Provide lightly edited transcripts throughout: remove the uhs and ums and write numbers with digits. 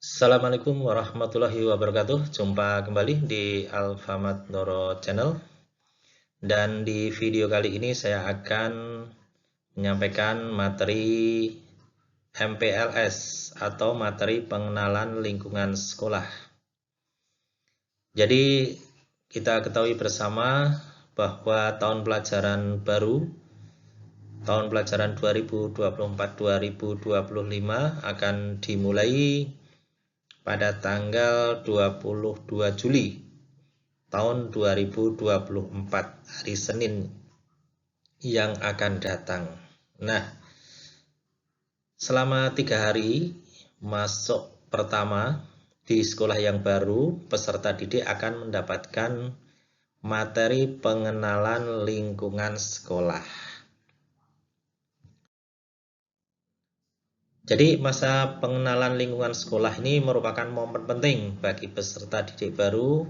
Assalamualaikum warahmatullahi wabarakatuh. Jumpa kembali di Alfamart Noro Channel. Dan di video kali ini saya akan menyampaikan materi MPLS atau materi pengenalan lingkungan sekolah. Jadi kita ketahui bersama bahwa tahun pelajaran baru tahun pelajaran 2024-2025 akan dimulai pada tanggal 22 Juli tahun 2024 hari Senin yang akan datang. Nah, selama 3 hari masuk pertama di sekolah yang baru, peserta didik akan mendapatkan materi pengenalan lingkungan sekolah. Jadi masa pengenalan lingkungan sekolah ini merupakan momen penting bagi peserta didik baru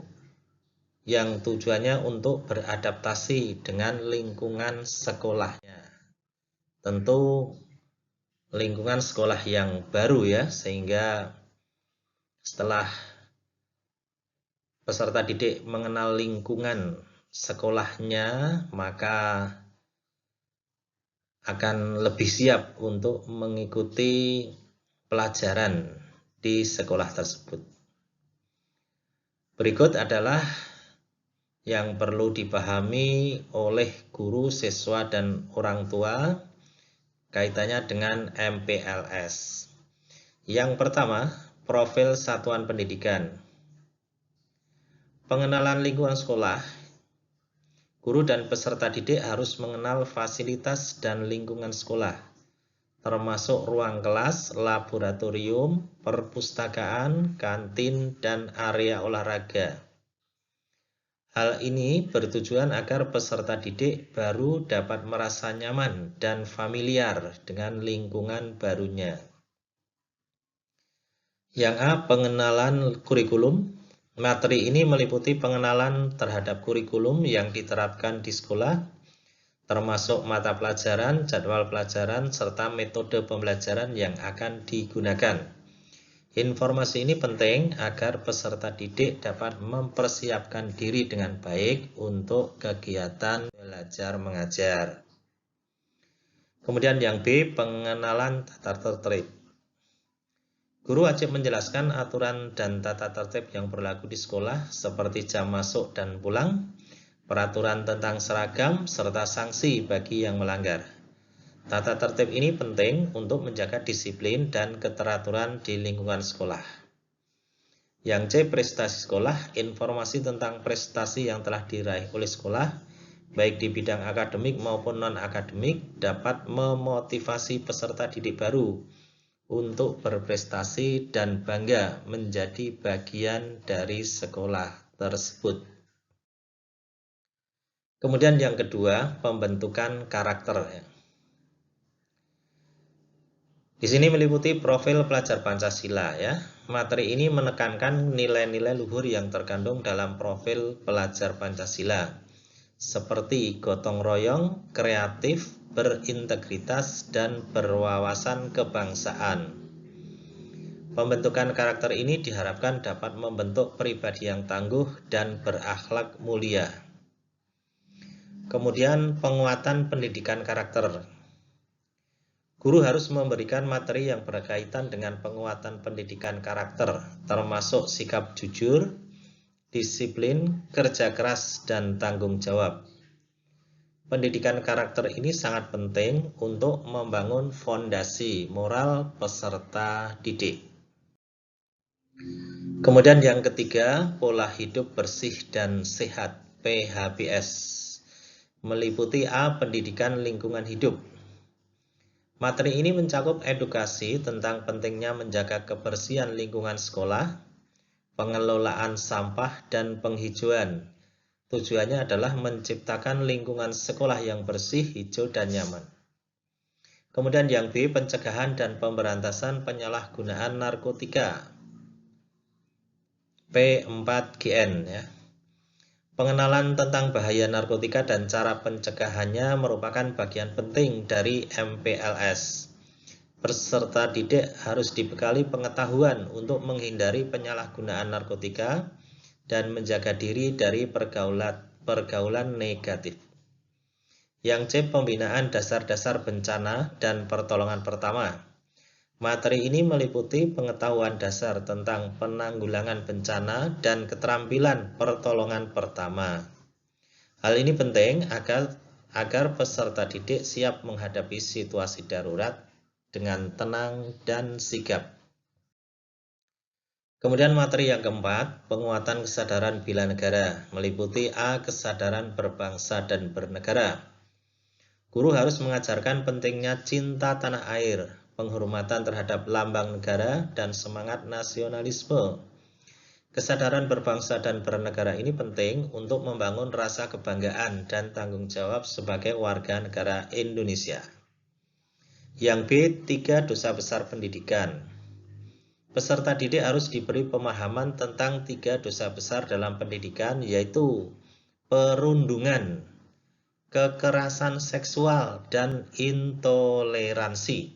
yang tujuannya untuk beradaptasi dengan lingkungan sekolahnya. Tentu lingkungan sekolah yang baru ya, sehingga setelah peserta didik mengenal lingkungan sekolahnya, maka akan lebih siap untuk mengikuti pelajaran di sekolah tersebut. Berikut adalah yang perlu dipahami oleh guru, siswa, dan orang tua kaitannya dengan MPLS. Yang pertama, profil satuan pendidikan. Pengenalan lingkungan sekolah. Guru dan peserta didik harus mengenal fasilitas dan lingkungan sekolah, termasuk ruang kelas, laboratorium, perpustakaan, kantin, dan area olahraga. Hal ini bertujuan agar peserta didik baru dapat merasa nyaman dan familiar dengan lingkungan barunya. Yang A, pengenalan kurikulum. Materi ini meliputi pengenalan terhadap kurikulum yang diterapkan di sekolah, termasuk mata pelajaran, jadwal pelajaran, serta metode pembelajaran yang akan digunakan. Informasi ini penting agar peserta didik dapat mempersiapkan diri dengan baik untuk kegiatan belajar mengajar. Kemudian yang B, pengenalan tata tertib. Guru wajib menjelaskan aturan dan tata tertib yang berlaku di sekolah seperti jam masuk dan pulang, peraturan tentang seragam, serta sanksi bagi yang melanggar. Tata tertib ini penting untuk menjaga disiplin dan keteraturan di lingkungan sekolah. Yang C, prestasi sekolah. Informasi tentang prestasi yang telah diraih oleh sekolah, baik di bidang akademik maupun non-akademik, dapat memotivasi peserta didik baru untuk berprestasi dan bangga menjadi bagian dari sekolah tersebut. Kemudian yang kedua, pembentukan karakter. Di sini meliputi profil pelajar Pancasila ya. Materi ini menekankan nilai-nilai luhur yang terkandung dalam profil pelajar Pancasila, seperti gotong royong, kreatif, berintegritas, dan berwawasan kebangsaan. Pembentukan karakter ini diharapkan dapat membentuk pribadi yang tangguh dan berakhlak mulia. Kemudian penguatan pendidikan karakter. Guru harus memberikan materi yang berkaitan dengan penguatan pendidikan karakter, termasuk sikap jujur, disiplin, kerja keras, dan tanggung jawab. Pendidikan karakter ini sangat penting untuk membangun fondasi moral peserta didik. Kemudian yang ketiga, pola hidup bersih dan sehat PHBS. Meliputi A, pendidikan lingkungan hidup. Materi ini mencakup edukasi tentang pentingnya menjaga kebersihan lingkungan sekolah, pengelolaan sampah, dan penghijauan. Tujuannya adalah menciptakan lingkungan sekolah yang bersih, hijau, dan nyaman. Kemudian yang B, pencegahan dan pemberantasan penyalahgunaan narkotika. P4GN ya. Pengenalan tentang bahaya narkotika dan cara pencegahannya merupakan bagian penting dari MPLS. peserta didik harus dibekali pengetahuan untuk menghindari penyalahgunaan narkotika dan menjaga diri dari pergaulan negatif. Yang C. Pembinaan dasar-dasar bencana dan pertolongan pertama. Materi ini meliputi pengetahuan dasar tentang penanggulangan bencana dan keterampilan pertolongan pertama. Hal ini penting agar peserta didik siap menghadapi situasi darurat dengan tenang dan sigap. Kemudian materi yang keempat, penguatan kesadaran bela negara, meliputi A. Kesadaran berbangsa dan bernegara. Guru harus mengajarkan pentingnya cinta tanah air, penghormatan terhadap lambang negara, dan semangat nasionalisme. Kesadaran berbangsa dan bernegara ini penting untuk membangun rasa kebanggaan dan tanggung jawab sebagai warga negara Indonesia. Yang B. 3 dosa besar pendidikan. Peserta didik harus diberi pemahaman tentang 3 dosa besar dalam pendidikan, yaitu perundungan, kekerasan seksual, dan intoleransi.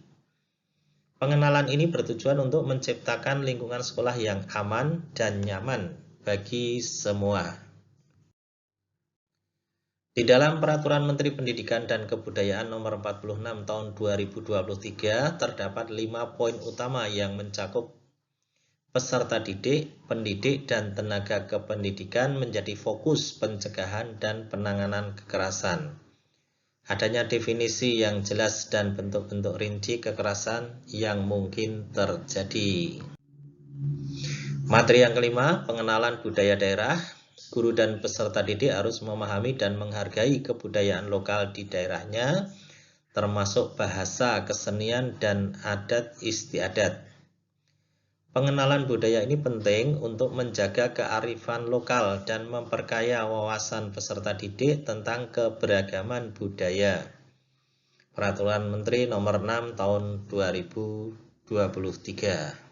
Pengenalan ini bertujuan untuk menciptakan lingkungan sekolah yang aman dan nyaman bagi semua. Di dalam Peraturan Menteri Pendidikan dan Kebudayaan Nomor 46 Tahun 2023 terdapat 5 poin utama yang mencakup peserta didik, pendidik, dan tenaga kependidikan menjadi fokus pencegahan dan penanganan kekerasan. Adanya definisi yang jelas dan bentuk-bentuk rinci kekerasan yang mungkin terjadi. Materi yang kelima, pengenalan budaya daerah. Guru dan peserta didik harus memahami dan menghargai kebudayaan lokal di daerahnya, termasuk bahasa, kesenian, dan adat istiadat. Pengenalan budaya ini penting untuk menjaga kearifan lokal dan memperkaya wawasan peserta didik tentang keberagaman budaya. Peraturan Menteri Nomor 6 Tahun 2023.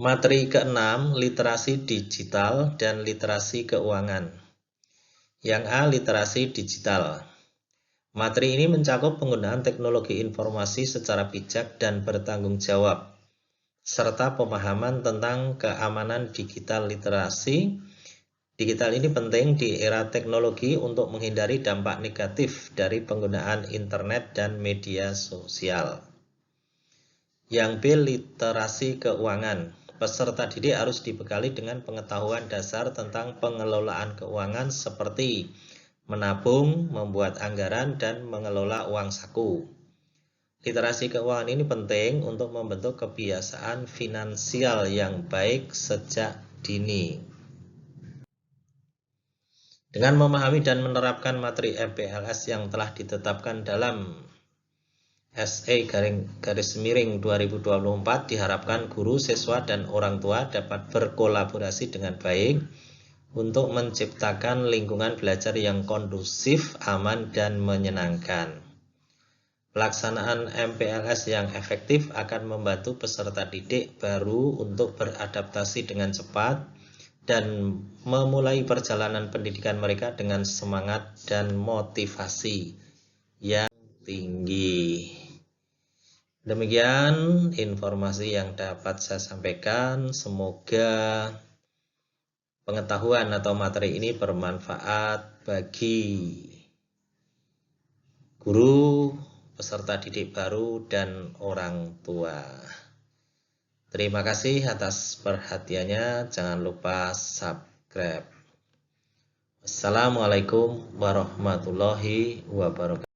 Materi ke-6, literasi digital dan literasi keuangan. Yang A. Literasi digital. Materi ini mencakup penggunaan teknologi informasi secara bijak dan bertanggung jawab, serta pemahaman tentang keamanan digital. Literasi digital ini penting di era teknologi untuk menghindari dampak negatif dari penggunaan internet dan media sosial. Yang B. Literasi keuangan. Peserta didik harus dibekali dengan pengetahuan dasar tentang pengelolaan keuangan seperti menabung, membuat anggaran, dan mengelola uang saku. Literasi keuangan ini penting untuk membentuk kebiasaan finansial yang baik sejak dini. Dengan memahami dan menerapkan materi MPLS yang telah ditetapkan dalam SE/2024, diharapkan guru, siswa, dan orang tua dapat berkolaborasi dengan baik untuk menciptakan lingkungan belajar yang kondusif, aman, dan menyenangkan. Pelaksanaan MPLS yang efektif akan membantu peserta didik baru untuk beradaptasi dengan cepat dan memulai perjalanan pendidikan mereka dengan semangat dan motivasi yang tinggi. Demikian informasi yang dapat saya sampaikan. Semoga pengetahuan atau materi ini bermanfaat bagi guru, peserta didik baru, dan orang tua. Terima kasih atas perhatiannya. Jangan lupa subscribe. Wassalamualaikum warahmatullahi wabarakatuh.